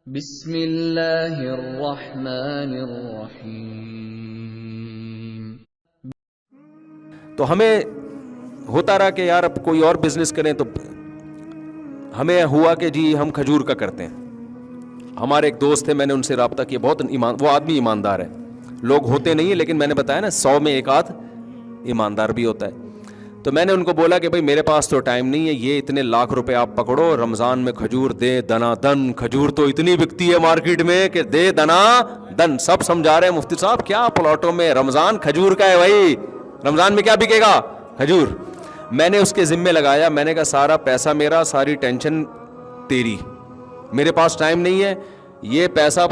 بسم اللہ الرحمن الرحیم۔ تو ہمیں ہوتا رہا کہ یار اب کوئی اور بزنس کریں، تو ہمیں ہوا کہ جی ہم کھجور کا کرتے ہیں۔ ہمارے ایک دوست تھے، میں نے ان سے رابطہ کیا، بہت وہ آدمی ایماندار ہے، لوگ ہوتے نہیں ہیں لیکن میں نے بتایا نا 100 میں ایک آدھ ایماندار بھی ہوتا ہے۔ تو میں نے ان کو بولا کہ بھائی میرے پاس تو ٹائم نہیں ہے، یہ اتنے لاکھ روپے آپ پکڑو، رمضان میں کھجور دے دنا دن، کھجور تو اتنی بکتی ہے مارکیٹ میں کہ دے دنا دن، سب سمجھا رہے ہیں مفتی صاحب کیا پلاٹوں میں رمضان کھجور کا ہے، بھائی رمضان میں کیا بکے گا، کھجور۔ میں نے اس کے ذمے لگایا، میں نے کہا سارا پیسہ میرا، ساری ٹینشن تیری، میرے پاس ٹائم نہیں ہے، یہ پیسہ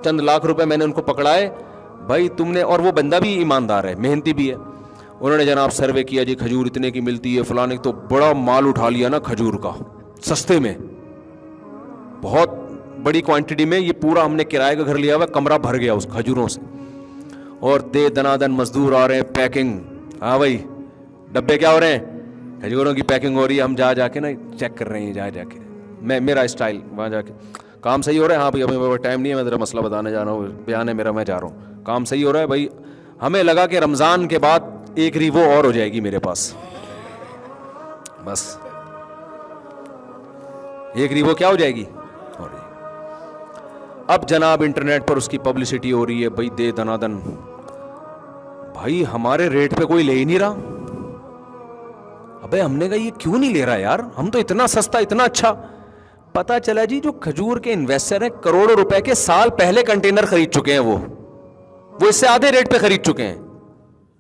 چند لاکھ روپے میں نے ان کو پکڑائے بھائی تم نے، اور وہ بندہ بھی ایماندار ہے، محنتی بھی ہے۔ انہوں نے جناب سروے کیا، جی کھجور اتنے کی ملتی ہے فلانے، تو بڑا مال اٹھا لیا نا کھجور کا، سستے میں، بہت بڑی کوانٹٹی میں، یہ پورا ہم نے کرائے کا گھر لیا ہوا، کمرہ بھر گیا اس کھجوروں سے، اور دے دنا دن مزدور آ رہے ہیں، پیکنگ، ہاں بھائی ڈبے کیا ہو رہے ہیں، کھجوروں کی پیکنگ ہو رہی ہے، ہم جا کے نا چیک کر رہے ہیں، جا کے میرا اسٹائل وہاں جا کے کام صحیح ہو رہا ہے، ہاں بھائی ابھی ٹائم نہیں ہے، میں ذرا مسئلہ بتانے جا رہا ہوں، بیان ہے میرا، میں جا رہا ہوں، کام صحیح ہو رہا ہے بھائی۔ ہمیں لگا کہ رمضان کے بعد ایک ریوو اور ہو جائے گی میرے پاس، بس ایک ریوو کیا ہو جائے گی، اب جناب انٹرنیٹ پر اس کی پبلسٹی ہو رہی ہے، بھائی دے دنا دن، بھائی ہمارے ریٹ پہ کوئی لے ہی نہیں رہا۔ ابے ہم نے کہا یہ کیوں نہیں لے رہا یار، ہم تو اتنا سستا اتنا اچھا۔ پتا چلا جی جو کھجور کے انویسٹر ہیں کروڑوں روپے کے سال پہلے کنٹینر خرید چکے ہیں، وہ اس سے آدھے ریٹ پہ خرید چکے ہیں۔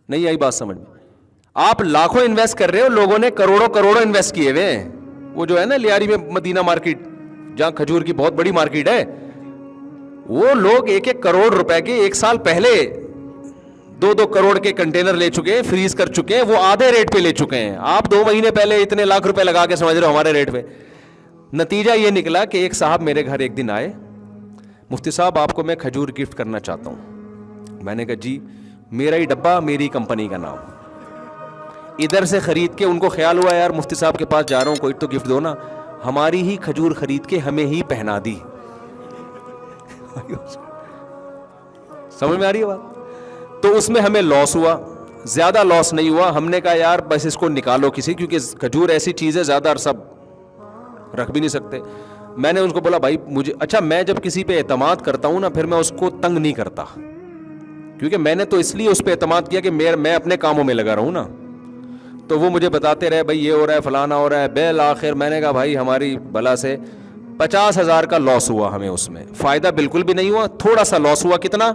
نہیں آئی بات سمجھ میں؟ آپ لاکھوں انویسٹ کر رہے ہو، لوگوں نے کروڑوں انویسٹ کیے ہوئے ہیں۔ وہ جو ہے نا لیاری میں مدینہ مارکیٹ، جہاں کھجور کی بہت بڑی مارکیٹ ہے، وہ لوگ 1 کروڑ روپے کے ایک سال پہلے 2 کروڑ کے کنٹینر لے چکے ہیں، فریز کر چکے ہیں، وہ آدھے ریٹ پہ لے چکے ہیں۔ آپ 2 مہینے پہلے اتنے لاکھ روپے لگا کے سمجھ رہے ہو ہمارے ریٹ پہ۔ نتیجہ یہ نکلا کہ ایک صاحب میرے گھر ایک دن آئے، مفتی صاحب آپ کو میں کھجور گفٹ کرنا چاہتا ہوں۔ میں نے کہا جی، میرا ہی ڈبہ، میری کمپنی کا نام، ادھر سے خرید کے، ان کو خیال ہوا یار مفتی صاحب کے پاس جا رہا ہوں، کوئی تو گفٹ دو نا، ہماری ہی کھجور خرید کے ہمیں ہی پہنا دی۔ سمجھ میں آ رہی ہے بات؟ تو اس میں ہمیں لاس ہوا، زیادہ لاس نہیں ہوا۔ ہم نے کہا یار بس اس کو نکالو کسی، کیونکہ کھجور ایسی چیز ہے زیادہ عرصہ رکھ بھی نہیں سکتے۔ میں نے ان کو بولا بھائی مجھے، اچھا میں جب کسی پہ اعتماد کرتا ہوں نا، پھر میں اس کو تنگ نہیں کرتا، کیونکہ میں نے تو اس لیے اس پہ اعتماد کیا کہ میں اپنے کاموں میں لگا رہوں نا۔ تو وہ مجھے بتاتے رہے بھائی یہ ہو رہا ہے، فلانا ہو رہا ہے، بالآخر میں نے کہا بھائی ہماری بلا سے 50,000 کا لاس ہوا ہمیں، اس میں فائدہ بالکل بھی نہیں ہوا، تھوڑا سا لاس ہوا، کتنا؟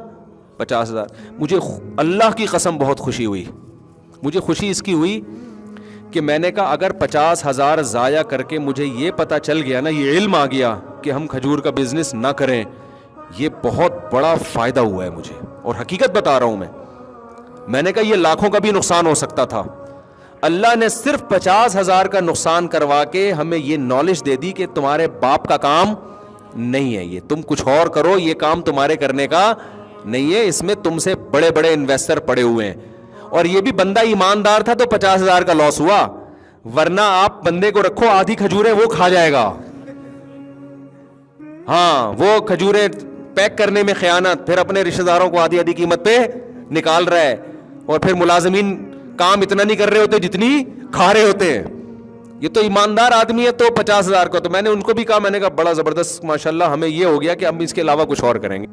50,000۔ مجھے اللہ کی قسم بہت خوشی ہوئی، مجھے خوشی اس کی ہوئی کہ میں نے کہا اگر 50,000 ضائع کر کے مجھے یہ پتا چل گیا نا، یہ علم آ گیا کہ ہم کھجور کا بزنس نہ کریں، یہ بہت بڑا فائدہ ہوا ہے مجھے، اور حقیقت بتا رہا ہوں میں نے کہا یہ لاکھوں کا بھی نقصان ہو سکتا تھا، اللہ نے صرف 50,000 کا نقصان کروا کے ہمیں یہ نالج دے دی کہ تمہارے باپ کا کام نہیں ہے یہ، تم کچھ اور کرو، یہ کام تمہارے کرنے کا نہیں ہے، اس میں تم سے بڑے بڑے انویسٹر پڑے ہوئے ہیں۔ اور یہ بھی بندہ ایماندار تھا تو 50,000 کا لاس ہوا، ورنہ آپ بندے کو رکھو آدھی کھجوریں وہ کھا جائے گا، ہاں وہ کھجوریں پیک کرنے میں خیانت، پھر اپنے رشتہ داروں کو آدھی قیمت پہ نکال رہا ہے، اور پھر ملازمین کام اتنا نہیں کر رہے ہوتے جتنی کھا رہے ہوتے ہیں۔ یہ تو ایماندار آدمی ہے تو 50,000 کا، تو میں نے ان کو بھی کہا، میں نے کہا بڑا زبردست ماشاءاللہ، ہمیں یہ ہو گیا کہ ہم اس کے علاوہ کچھ اور کریں گے۔